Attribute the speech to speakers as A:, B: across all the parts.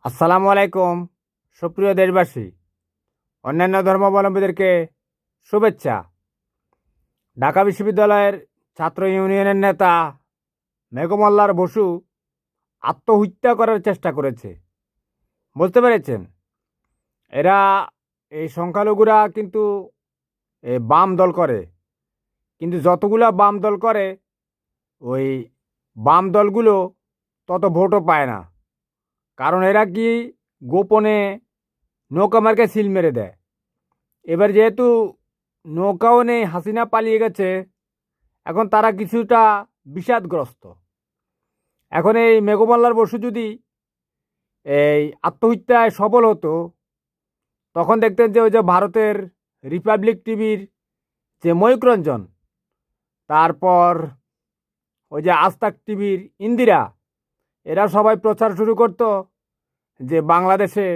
A: আসসালামু আলাইকুম সুপ্রিয় দেশবাসী, অন্যান্য ধর্মাবলম্বীদেরকে শুভেচ্ছা। ঢাকা বিশ্ববিদ্যালয়ের ছাত্র ইউনিয়নের নেতা মেঘমল্লার বসু আত্মহত্যা করার চেষ্টা করেছে। বুঝতে পেরেছেন? এরা এই সংখ্যালঘুরা কিন্তু বাম দল করে, কিন্তু যতগুলা বাম দল করে ওই বাম দলগুলো তত ভোটও পায় না। কারণ এরা কি গোপনে নৌকা মার্কে সিল মেরে দেয়। এবার যেহেতু নৌকাও নেই, হাসিনা পালিয়ে গেছে, এখন তারা কিছুটা বিষাদগ্রস্ত। এখন এই মেঘমল্লার বসু যদি এই আত্মহত্যায় সফল হতো, তখন দেখতেন যে ওই যে ভারতের রিপাবলিক টিভির যে ময়ূক রঞ্জন, তারপর ওই যে আজতাক টিভির ইন্দিরা, এরা সবাই প্রচার শুরু করত যে বাংলাদেশে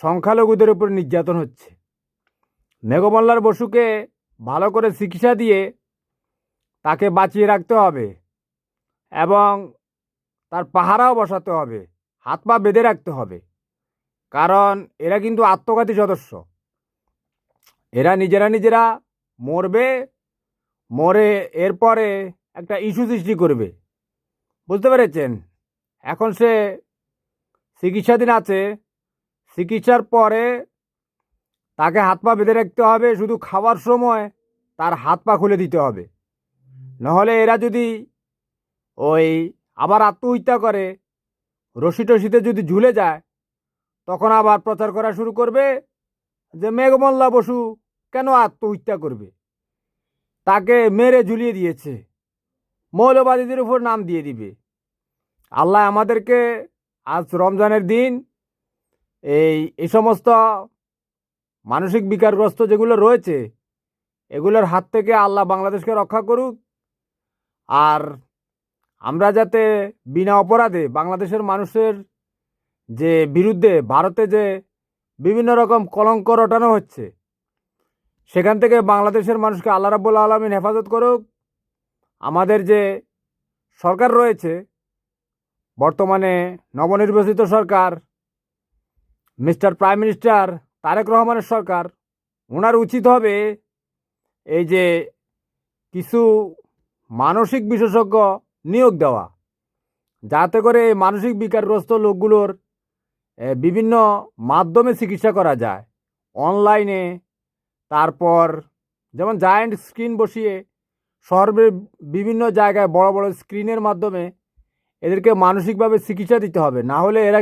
A: সংখ্যালঘুদের উপর নির্যাতন হচ্ছে। মেঘমল্লার বসুকে ভালো করে চিকিৎসা দিয়ে তাকে বাঁচিয়ে রাখতে হবে এবং তার পাহারাও বসাতে হবে, হাত পা বেঁধে রাখতে হবে। কারণ এরা কিন্তু আত্মঘাতী সদস্য। এরা নিজেরা মরবে, মরে এরপরে একটা ইস্যু সৃষ্টি করবে। বুঝতে পেরেছেন? এখন সে চিকিৎসাধীন আছে, চিকিৎসার পরে তাকে হাত পা বেঁধে রাখতে হবে, শুধু খাওয়ার সময় তার হাত পা খুলে দিতে হবে। নাহলে এরা যদি ওই আবার আত্মহত্যা করে, রশি টশিতে যদি ঝুলে যায়, তখন আবার প্রচার করা শুরু করবে যে মেঘমল্লা বসু কেন আত্মহত্যা করবে, তাকে মেরে ঝুলিয়ে দিয়েছে, মৌলবাদীদের উপর নাম দিয়ে দিবে। আল্লাহ আমাদেরকে আজ রমজানের দিন এই সমস্ত মানসিক বিকারগ্রস্ত যেগুলো রয়েছে, এগুলোর হাত থেকে আল্লাহ বাংলাদেশকে রক্ষা করুক। আর আমরা যাতে বিনা অপরাধে বাংলাদেশের মানুষের যে বিরুদ্ধে ভারতে যে বিভিন্ন রকম কলঙ্ক রটানো হচ্ছে, সেখান থেকে বাংলাদেশের মানুষকে আল্লাহ রাব্বুল আলামিন হেফাজত করুক। আমাদের যে সরকার রয়েছে বর্তমানে, নবনির্বাচিত সরকার, মিস্টার প্রাইম মিনিস্টার তারেক রহমানের সরকার, ওনার উচিত হবে এই যে কিছু মানসিক বিশেষজ্ঞ নিয়োগ দেওয়া, যাতে করে এই মানসিক বিকারগ্রস্ত লোকগুলোর বিভিন্ন মাধ্যমে চিকিৎসা করা যায়। অনলাইনে, তারপর যেমন জায়ান্ট স্ক্রিন বসিয়ে শহরের বিভিন্ন জায়গায় বড় বড় স্ক্রিনের মাধ্যমে এদেরকে মানসিকভাবে চিকিৎসা দিতে হবে। না হলে এরা